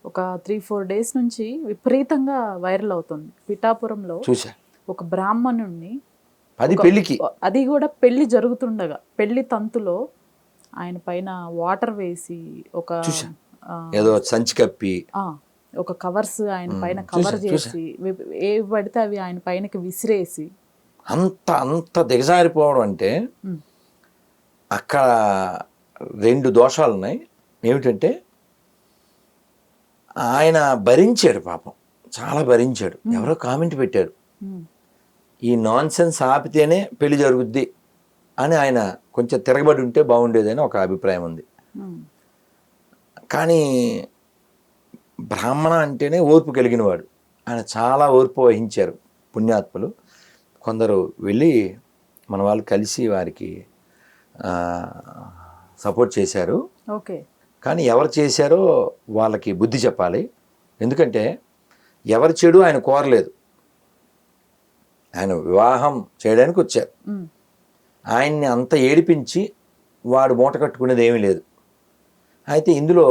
ఒక 3-4 డేస్ నుంచి విపరీతంగా వైరల్ అవుతుంది. పిఠాపురంలో చూసా ఒక బ్రాహ్మణుడిని, అది పెళ్ళికి అది కూడా పెళ్లి జరుగుతుండగా పెళ్లి తంతులో ఆయన పైన వాటర్ వేసి ఒక చూసా ఆ, ఏదో సంచి కప్పి ఆ, ఒక కవర్స్ ఆయన పైన కవర్ చూసా చేసి ఏవి పడితే అవి ఆయన పైనకి విసిరేసి అంత అంత దిగజారిపోవడం అంటే ఉమ్, అక్కడ రెండు దోషాలు ఉన్నాయి. ఏమిటంటే ఆయన భరించాడు పాపం, చాలా భరించాడు. ఎవరో కామెంట్ పెట్టారు, ఉమ్, ఈ నాన్ సెన్స్ ఆపితేనే పెళ్లి జరుగుద్ది అని. ఆయన కొంచెం తిరగబడి ఉంటే బాగుండేదని ఒక అభిప్రాయం ఉంది. ఉమ్, కానీ బ్రాహ్మణ అంటేనే ఓర్పు కలిగినవాడు. ఆయన చాలా ఓర్పు వహించారు పుణ్యాత్ములు. కొందరు వెళ్ళి మన వాళ్ళు కలిసి వారికి సపోర్ట్ చేశారు. ఓకే. కానీ ఎవరు చేశారో వాళ్ళకి బుద్ధి చెప్పాలి. ఎందుకంటే ఎవరి చెడు ఆయన కోరలేదు, ఆయన వివాహం చేయడానికి వచ్చారు. ఉమ్, ఆయన్ని అంత ఏడిపించి వాడు మూట కట్టుకునేది ఏమీ లేదు. అయితే ఇందులో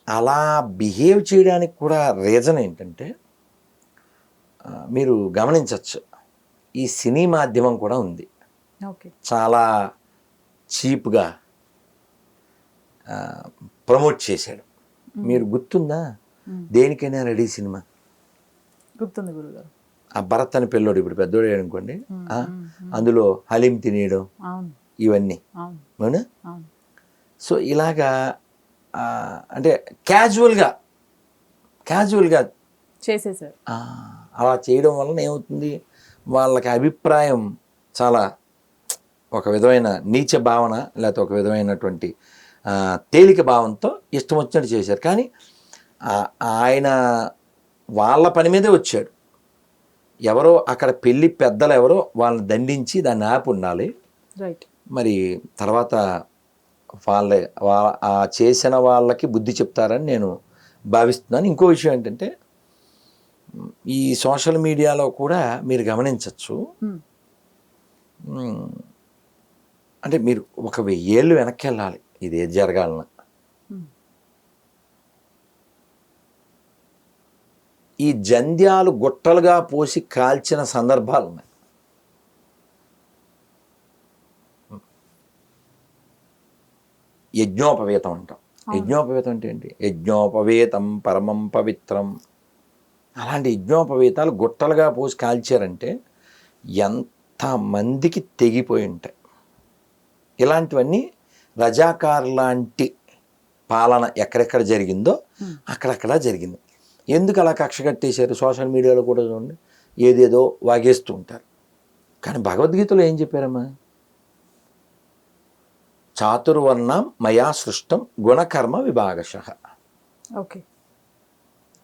అలా బిహేవ్ చేయడానికి కూడా రీజన్ ఏంటంటే మీరు గమనించవచ్చు, ఈ సినీ మాధ్యమం కూడా ఉంది. ఓకే. చాలా చీప్గా ప్రమోట్ చేశాడు. మీరు గుర్తుందా, దేనికైనా రెడీ సినిమా గుర్తుంది గురుగారు. ఆ భరత్ అని పిల్లోడు ఇప్పుడు పెద్దోడు అనుకోండి, అందులో హలీం తినేయడం అవును, ఇవన్నీ అవును, అవునా. అవును. సో ఇలాగా అంటే క్యాజువల్గా చేసేసారు. అలా చేయడం వలన ఏమవుతుంది, వాళ్ళకి అభిప్రాయం చాలా ఒక విధమైన నీచ భావన, లేకపోతే ఒక విధమైనటువంటి తేలిక భావంతో ఇష్టం వచ్చినట్టు చేశారు. కానీ ఆయన వాళ్ళ పని మీదే వచ్చాడు. ఎవరో అక్కడ పెళ్ళి పెద్దలు ఎవరో వాళ్ళని దండించి దాన్ని ఆపి ఉండాలి. రైట్. మరి తర్వాత ఆ చేసిన వాళ్ళకి బుద్ధి చెప్తారని నేను భావిస్తున్నాను. ఇంకో విషయం ఏంటంటే, ఈ సోషల్ మీడియాలో కూడా మీరు గమనించవచ్చు, అంటే మీరు ఒక 1000 ఏళ్ళు వెనక్కి వెళ్ళాలి ఇది ఏది జరగాలన్నా. ఈ జంధ్యాలు గుట్టలుగా పోసి కాల్చిన సందర్భాలు ఉన్నాయి. యజ్ఞోపవేతం అంటాం. యజ్ఞోపవేతం అంటే ఏంటి? యజ్ఞోపవేతం పరమం పవిత్రం. అలాంటి యజ్ఞోపవేతాలు గుట్టలుగా పోసి కాల్చారంటే ఎంతమందికి తెగిపోయి ఉంటాయి. ఇలాంటివన్నీ రజాకార్ లాంటి పాలన ఎక్కడెక్కడ జరిగిందో అక్కడక్కడ జరిగింది. ఎందుకు అలా కక్ష కట్టేశారు? సోషల్ మీడియాలో కూడా చూడండి, ఏదేదో వాగేస్తూ ఉంటారు. కానీ భగవద్గీతలో ఏం చెప్పారమ్మా? చాతుర్వర్ణం మయా సృష్టం గుణకర్మ విభాగశః. ఓకే,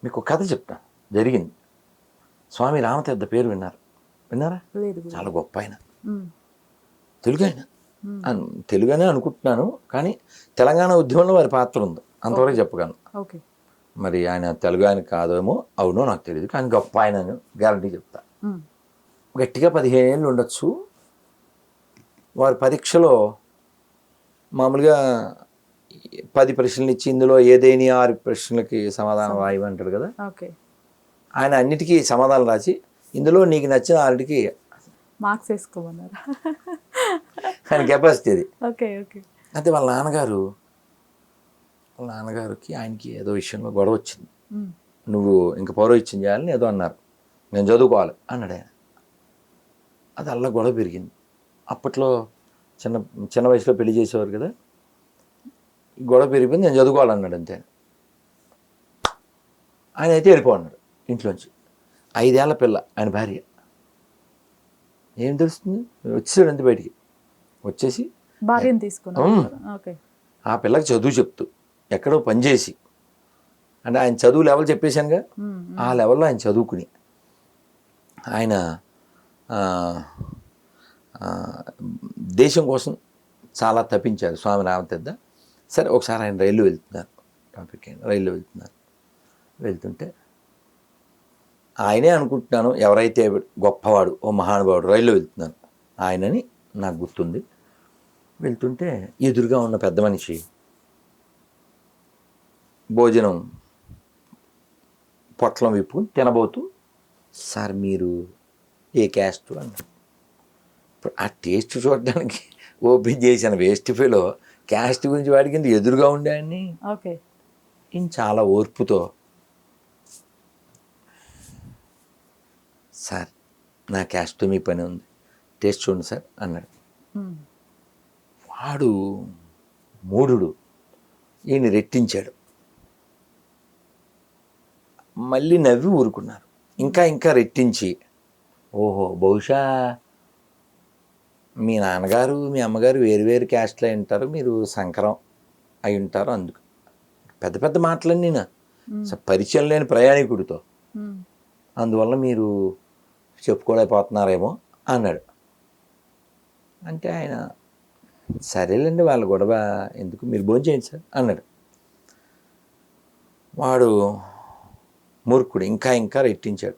మీకు కథ చెప్తా, జరిగింది. స్వామి రామతీర్థ పేరు విన్నారా? చాలా గొప్ప ఆయన, తెలుగు ఆయన. తెలుగనే అనుకుంటున్నాను, కానీ తెలంగాణ ఉద్యమంలో వారి పాత్ర ఉంది, అంతవరకు చెప్పగలను. మరి ఆయన తెలుగు ఆయన కాదేమో, అవునో నాకు తెలియదు, కానీ గొప్ప ఆయన గ్యారంటీ చెప్తా. గట్టిగా 15 ఏళ్ళు ఉండొచ్చు. వారి పరీక్షలో మామూలుగా 10 ప్రశ్నలు ఇచ్చి ఇందులో ఏదైనా 6 ప్రశ్నలకి సమాధానం రాయమంటాడు కదా. ఆయన అన్నిటికీ సమాధానం రాసి ఇందులో నీకు నచ్చిన 6కి మార్క్స్ వేసుకోమన్నారు. ఆయన కెపాసిటీ అది. ఓకే. అయితే వాళ్ళ నాన్నగారికి ఆయనకి ఏదో విషయంలో గొడవ వచ్చింది. నువ్వు ఇంక పౌరోహిత్యం చేయాలని ఏదో అన్నారు, నేను చదువుకోవాలి అన్నాడు ఆయన. అది అలా గొడవ పెరిగింది. అప్పట్లో చిన్న వయసులో పెళ్లి చేసేవారు కదా, గొడవ పెరిగిపోయింది, నేను చదువుకోవాలన్నాడు అంతే. ఆయన అయితే వెళ్ళిపోన్నాడు ఇంట్లోంచి. 5 ఏళ్ల పిల్ల ఆయన భార్య. ఏం తెలుస్తుంది, వచ్చేసాడు అంతే బయటికి. వచ్చేసి భార్యను తీసుకున్నాడు. ఆ పిల్లకి చదువు చెప్తూ ఎక్కడో పనిచేసి, అంటే ఆయన చదువు లెవెల్ చెప్పేశానుగా, ఆ లెవెల్లో ఆయన చదువుకుని ఆయన దేశం కోసం చాలా తప్పించారు స్వామి రామతీర్థ. సరే, ఒకసారి ఆయన రైల్లో వెళ్తున్నారు, టాపిక్ అయిన రైల్లో వెళ్తుంటే ఆయనే అనుకుంటున్నాను, ఎవరైతే గొప్పవాడు, ఓ మహానుభావుడు రైల్లో వెళ్తున్నాను ఆయనని నాకు గుర్తుంది. వెళ్తుంటే ఎదురుగా ఉన్న పెద్ద మనిషి భోజనం పొట్లం విప్పుకుని తినబోతూ, సార్ మీరు ఏ క్యాస్ట్ అన్నారు. ఇప్పుడు ఆ టేస్ట్ చూడడానికి ఓపెన్ చేసిన వేస్ట్ ఫీలో క్యాస్ట్ గురించి వాడికి ఎదురుగా ఉండేవాడిని. ఓకే. ఈయన చాలా ఓర్పుతో, సార్ నా క్యాస్ట్తో మీ పని ఉంది, టేస్ట్ చూడండి సార్ అన్నాడు. వాడు మూఢుడు ఈయన రెట్టించాడు. మళ్ళీ నవ్వి ఊరుకున్నారు. ఇంకా రెట్టించి, ఓహో బహుశా మీ నాన్నగారు మీ అమ్మగారు వేరు క్యాస్ట్లో అయి ఉంటారు, మీరు సంకరం అయి ఉంటారు, అందుకు పెద్ద పెద్ద మాటలన్నీ నా పరిచయం లేని ప్రయాణికుడితో, అందువల్ల మీరు చెప్పుకోలేకపోతున్నారేమో అన్నాడు. అంటే ఆయన సరేలేండి వాళ్ళ గొడవ ఎందుకు, మీరు భోజనం చేయండి సార్ అన్నాడు. వాడు మూర్ఖుడు ఇంకా రెట్టించాడు.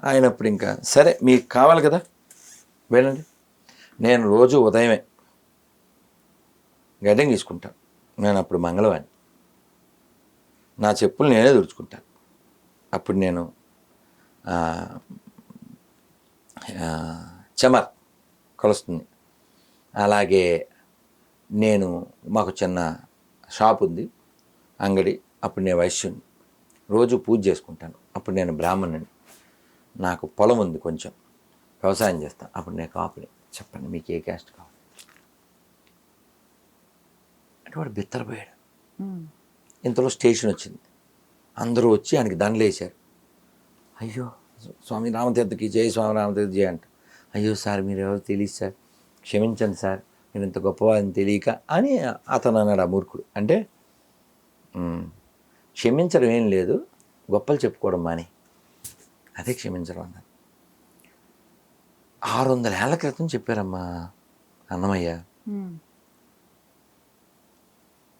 ఆయనప్పుడు ఇంకా సరే మీకు కావాలి కదా వెళ్ళండి, నేను రోజు ఉదయమే గడ్డం తీసుకుంటాను, నేను అప్పుడు మంగళవాణి, నా చెప్పులు నేనే తుడుచుకుంటాను, అప్పుడు నేను చెమర్ కలుస్తుంది. అలాగే నేను మాకు చిన్న షాప్ ఉంది, అంగడి, అప్పుడు నేను వైశ్యుని, రోజు పూజ చేసుకుంటాను, అప్పుడు నేను బ్రాహ్మణుని, నాకు పొలం ఉంది కొంచెం వ్యవసాయం చేస్తాను, అప్పుడు నేను కాపుని, చెప్పండి మీకు ఏ క్యాస్ట్ కావాలి అంటే వాడు బిత్తరపోయాడు. ఇంతలో స్టేషన్ వచ్చింది, అందరూ వచ్చి ఆయనకి దండలు వేశారు. అయ్యో స్వామి రామతీర్థకి జై, స్వామి రామతీర్థ జై అంట. అయ్యో సార్ మీరు ఎవరు తెలియదు సార్, క్షమించండి సార్, మీరు ఇంత గొప్పవాడిని తెలియక అని అతను అన్నాడు. ఆ మూర్ఖుడు అంటే క్షమించడం ఏం లేదు, గొప్పలు చెప్పుకోవడం మాని, అదే క్షమించడం అన్నారు. 600 ఏళ్ల క్రితం చెప్పారమ్మా అన్నమయ్య.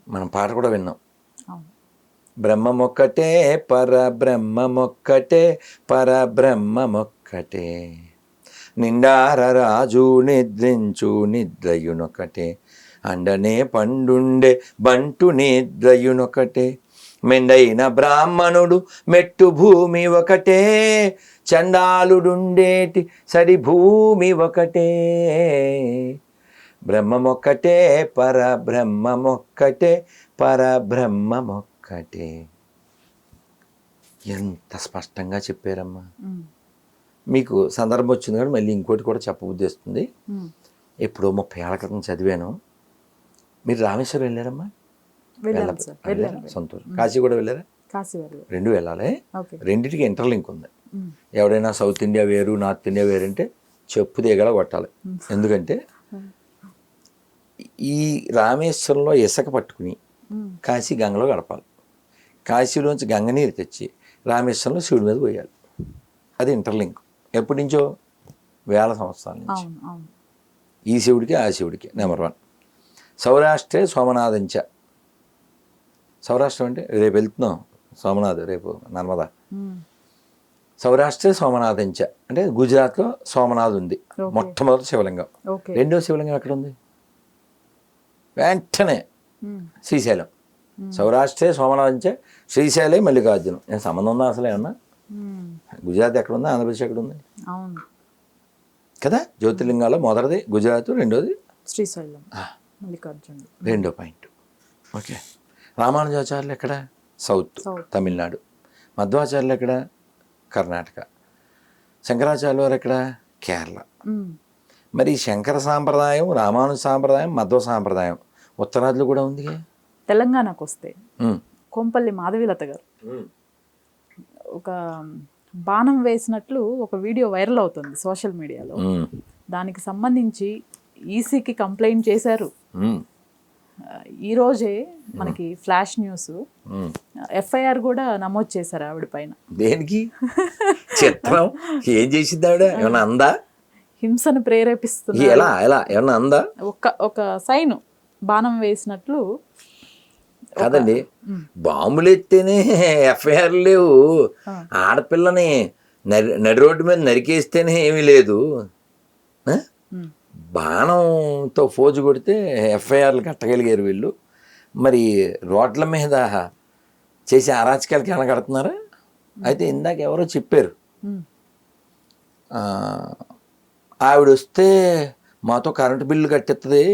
మనం పాట కూడా విన్నాం, బ్రహ్మమొక్కటే పరబ్రహ్మమొక్కటే పరబ్రహ్మమొక్కటే, నిండార రాజు నిద్రించు నిద్రయునొకటే, అండనే పండుండే బంటు నిద్రయునొకటే, మెండైన బ్రాహ్మణుడు మెట్టు భూమి ఒకటే, చండాలుడుండేటి సరి భూమి ఒకటే, బ్రహ్మమొక్కటే పరబ్రహ్మమొక్కటే పరబ్రహ్మమొక్కటే. ఎంత స్పష్టంగా చెప్పారమ్మా. మీకు సందర్భం వచ్చింది కానీ మళ్ళీ ఇంకోటి కూడా చెప్పబుద్ధిస్తుంది. ఎప్పుడో 30 ఏళ్ల క్రితం చదివాను. మీరు రామేశ్వరం వెళ్ళారమ్మా? సంతోషం. కాశీ కూడా వెళ్ళారా? రెండు వెళ్ళాలి. రెండింటికి ఇంటర్లింక్ ఉంది. ఎవడైనా సౌత్ ఇండియా వేరు నార్త్ ఇండియా వేరు అంటే చెప్పు దిగలా కొట్టాలి. ఎందుకంటే ఈ రామేశ్వరంలో ఇసుక పట్టుకుని కాశీ గంగలో గడపాలి, కాశీలోంచి గంగ నీరు తెచ్చి రామేశ్వరంలో శివుడి మీద పోయాలి. అది ఇంటర్లింక్. ఎప్పటి నుంచో 1000 సంవత్సరాల నుంచి. ఈ శివుడికి ఆ శివుడికి నెంబర్ 1. సౌరాష్ట్రే సోమనాథంచ, సౌరాష్ట్రం అంటే రేపు వెళ్తున్నాం సోమనాథ్, రేపు నర్మదా. సౌరాష్ట్రే సోమనాథంచ అంటే గుజరాత్లో సోమనాథ్ ఉంది, మొట్టమొదటి శివలింగం. రెండో శివలింగం ఎక్కడ ఉంది? వెంటనే శ్రీశైలం. సౌరాష్ట్రే సోమనాథంచ శ్రీశైలే మల్లికార్జునం. నేను సంబంధం ఉందా అసలు ఏమన్నా? గుజరాత్ ఎక్కడ ఉందా, ఆంధ్రప్రదేశ్ ఎక్కడ ఉంది కదా? జ్యోతిర్లింగాల్లో మొదటిది గుజరాత్, రెండోది శ్రీశైలం, మల్లికార్జున. రెండో పాయింట్. ఓకే. రామానుజాచార్యులు ఎక్కడ? సౌత్ తమిళనాడు. మధ్వాచార్యులు ఎక్కడ? కర్ణాటక. శంకరాచార్యులు వారు ఎక్కడ? కేరళ. మరి శంకర సాంప్రదాయం, రామానుజ సాంప్రదాయం, మధ్వ సాంప్రదాయం ఉత్తరాదిలో కూడా ఉంది. తెలంగాణకు వస్తే కొంపల్లి మాధవీలత గారు ఒక బాణం వేసినట్లు ఒక వీడియో వైరల్ అవుతుంది సోషల్ మీడియాలో. దానికి సంబంధించి ఈసీకి కంప్లైంట్ చేశారు. ఈరోజే మనకి ఫ్లాష్ న్యూస్, ఎఫ్ఐఆర్ కూడా నమోదు చేశారు ఆవిడ పైన. దేనికి? చిత్రం. ఏం చేసింది ఆవిడ? ఏమన్నా అందా? హింసను ప్రేరేపిస్తుంది. ఏమన్నా అందా? ఒక సైన్ బాణం వేసినట్లు. కాదండి, బాంబులు ఎత్తేనే ఎఫ్ఐఆర్ లేవు. ఆడపిల్లని నడి రోడ్డు మీద నరికేస్తేనే ఏమీ లేదు. బాణంతో ఫోజు కొడితే ఎఫ్ఐఆర్లు కట్టగలిగారు వీళ్ళు. మరి రోడ్ల మీద చేసే అరాచకాలకి ఏమైనా కడుతున్నారా? అయితే ఇందాక ఎవరో చెప్పారు, ఉమ్, ఆ, ఆవిడ వస్తే మాతో కరెంటు బిల్లు కట్టేస్తుంది,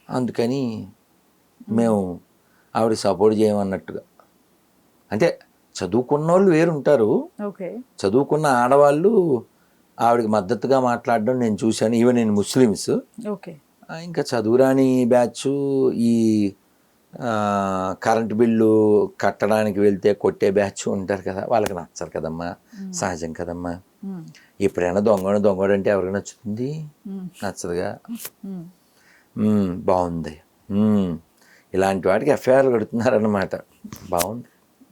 అందుకని మేము ఆవిడ సపోర్ట్ చేయమన్నట్టుగా. అంటే చదువుకున్న వాళ్ళు వేరుంటారు, ఓకే. చదువుకున్న ఆడవాళ్ళు ఆవిడకి మద్దతుగా మాట్లాడడం నేను చూశాను. ఈవెన్ నేను ముస్లిమ్స్, ఓకే. ఇంకా చదువురాని బ్యాచ్ ఈ కరెంటు బిల్లు కట్టడానికి వెళ్తే కొట్టే బ్యాచ్ ఉంటారు కదా, వాళ్ళకి నచ్చరు కదమ్మా, సహజం కదమ్మా. ఉమ్, ఎప్పుడైనా దొంగడు అంటే ఎవరికి నచ్చుతుంది? ఉమ్, నచ్చదుగా. ఉమ్. బాగుంది. ఇలాంటి వాటికి ఎఫ్ఐఆర్లు కడుతున్నారన్నమాట. బాగుంది.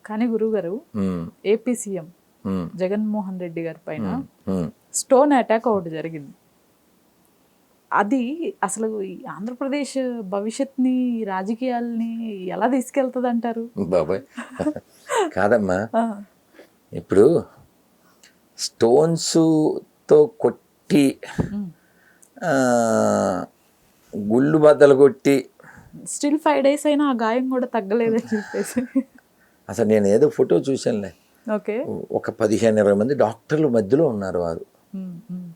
కానీ గురుగారు, ఉమ్, ఏపీ సీఎం ఉమ్, జగన్మోహన్ రెడ్డి గారి పైన ఉమ్. స్టోన్ అటాక్ ఒకటి జరిగింది. అది అసలు ఈ ఆంధ్రప్రదేశ్ భవిష్యత్ని, రాజకీయాల్ని ఎలా తీసుకెళ్తుంది అంటారు? బాబాయ్ కాదమ్మా, ఇప్పుడు స్టోన్స్తో కొట్టి ఆ, గుళ్ళు బద్దలు కొట్టి స్టిల్ 5 days అయినా ఆ గాయం కూడా తగ్గలేదని చెప్పేసి. అసలు నేను ఏదో ఫోటో చూశానులే, ఓకే. ఒక 15-20 మంది డాక్టర్లు మధ్యలో ఉన్నారు వారు. ఉమ్, ఉమ్,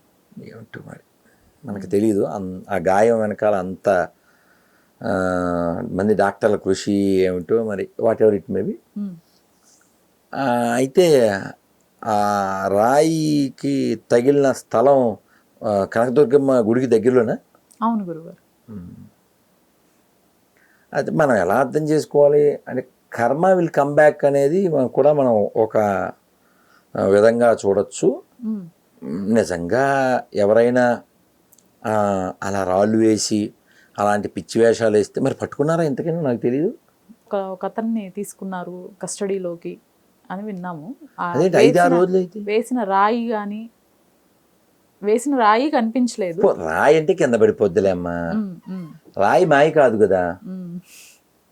ఏమిటో మరి మనకు తెలియదు. ఆ గాయం వెనకాల అంత మంది డాక్టర్ల కృషి ఏమిటో మరి, వాట్ ఎవర్ ఇట్ మేబీ. ఉమ్, అయితే ఆ రాయికి తగిలిన స్థలం కనకదుర్గమ్మ గుడికి దగ్గరలోనే. అవును గురుగారు. అది మనం ఎలా అర్థం చేసుకోవాలి అంటే, కర్మ విల్ కమ్ బ్యాక్ అనేది మనం ఒక విధంగా చూడొచ్చు. ఉమ్, నిజంగా ఎవరైనా అలా రాళ్ళు వేసి అలాంటి పిచ్చి వేషాలు వేస్తే మరి పట్టుకున్నారా ఇంతకైనా నాకు తెలియదు. ఒక అతన్ని తీసుకున్నారు కస్టడీలోకి అని విన్నాము. అదేంటి 5-6 రోజులు అయితే వేసిన రాయి కనిపించలేదు. రాయి అంటే కింద పడిపోద్దులే అమ్మా, రాయి మాయ కాదు కదా.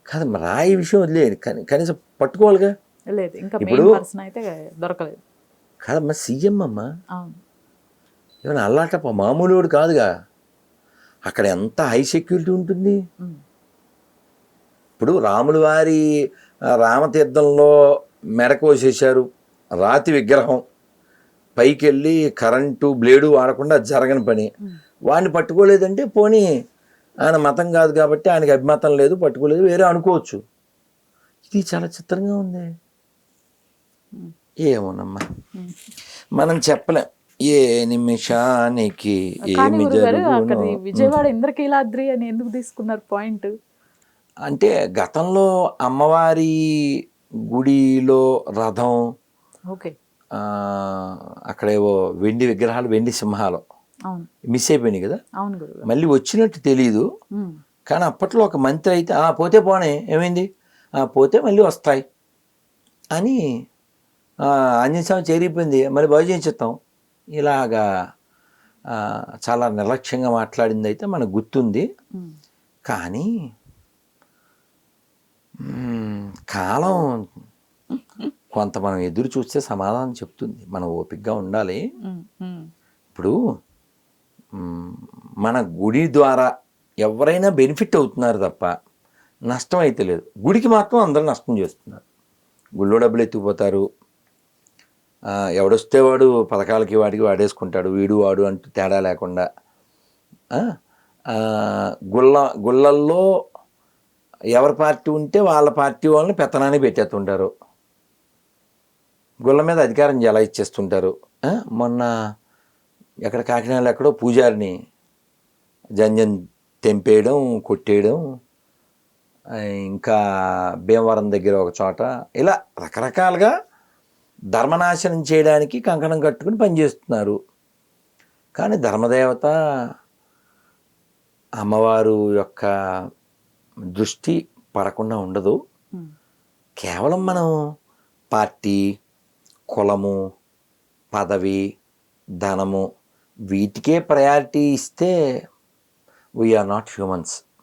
కాదమ్మా, రాయి విషయం వదిలేదు, కనీసం పట్టుకోవాలిగా. లేదు, ఇంకా ఇప్పుడు మెయిన్ పర్సన్ అయితే దొరకలేదు. కాదమ్మా, సీఎం అమ్మా, అవును. ఏమన్నా అల్లాటప్ప మామూలు వాడు కాదుగా. అక్కడ ఎంత హై సెక్యూరిటీ ఉంటుంది. ఇప్పుడు రాముల వారి రామతీర్థంలో మెడకోసేశారు, రాతి విగ్రహం, పైకి వెళ్ళి కరెంటు బ్లేడు వాడకుండా జరగని పని. వాడిని పట్టుకోలేదంటే పోనీ ఆయన మతం కాదు కాబట్టి ఆయనకి అభిమతం లేదు, పట్టుకోలేదు, వేరే అనుకోవచ్చు. ఇది చాలా చిత్రంగా ఉంది. ఏమోనమ్మా, మనం చెప్పలేం ఏ నిమిషానికి కానీ ఏమి గురుగారు, జరుగునో. అక్కడ విజయవాడ ఇంద్రకీలాద్రి అని ఎందుకు తీసుకున్నారు పాయింట్? అంటే గతంలో అమ్మవారి గుడిలో రథం, ఓకే, అక్కడేవో వెండి విగ్రహాలు, వెండి సింహాలు అవును, మిస్ అయిపోయినాయి కదా. అవును గురుగారు. మళ్ళీ వచ్చినట్టు తెలీదు. కానీ అప్పట్లో ఒక మంత్రి అయితే పోతే పోనే ఏమైంది, పోతే మళ్ళీ వస్తాయి అని ఆంజనేయ స్వామి చేరిపోయింది, మరి బాగు చేయించేస్తాం, ఇలాగా చాలా నిర్లక్ష్యంగా మాట్లాడింది అయితే మనకు గుర్తుంది. కానీ కాలం కొంత మనం ఎదురు చూస్తే సమాధానం చెప్తుంది, మనం ఓపికగా ఉండాలి. ఇప్పుడు మన గుడి ద్వారా ఎవరైనా బెనిఫిట్ అవుతున్నారు తప్ప నష్టం అయితే లేదు. గుడికి మాత్రం అందరూ నష్టం చేస్తున్నారు. గుళ్ళో డబ్బులు ఎత్తుకుపోతారు, ఎవడొస్తే వాడు పథకాలకి వాడికి వాడేసుకుంటాడు, వీడు వాడు అంటూ తేడా లేకుండా. గుళ్ళల్లో ఎవరి పార్టీ ఉంటే వాళ్ళ పార్టీ వాళ్ళని పెత్తనాన్ని పెట్టేస్తుంటారు, గుళ్ళ మీద అధికారం ఎలా ఇచ్చేస్తుంటారు. మొన్న ఎక్కడ కాకినాడలో ఎక్కడో పూజారిని జంజం తెంపేయడం, కొట్టేయడం, ఇంకా భీమవరం దగ్గర ఒక చోట, ఇలా రకరకాలుగా ధర్మనాశనం చేయడానికి కంకణం కట్టుకుని పనిచేస్తున్నారు. కానీ ధర్మదేవత అమ్మవారు యొక్క దృష్టి పడకుండా ఉండదు. కేవలం మనం పార్టీ, కులము, పదవి, ధనము వీటికే ప్రయారిటీ ఇస్తే వీఆర్ నాట్ హ్యూమన్స్.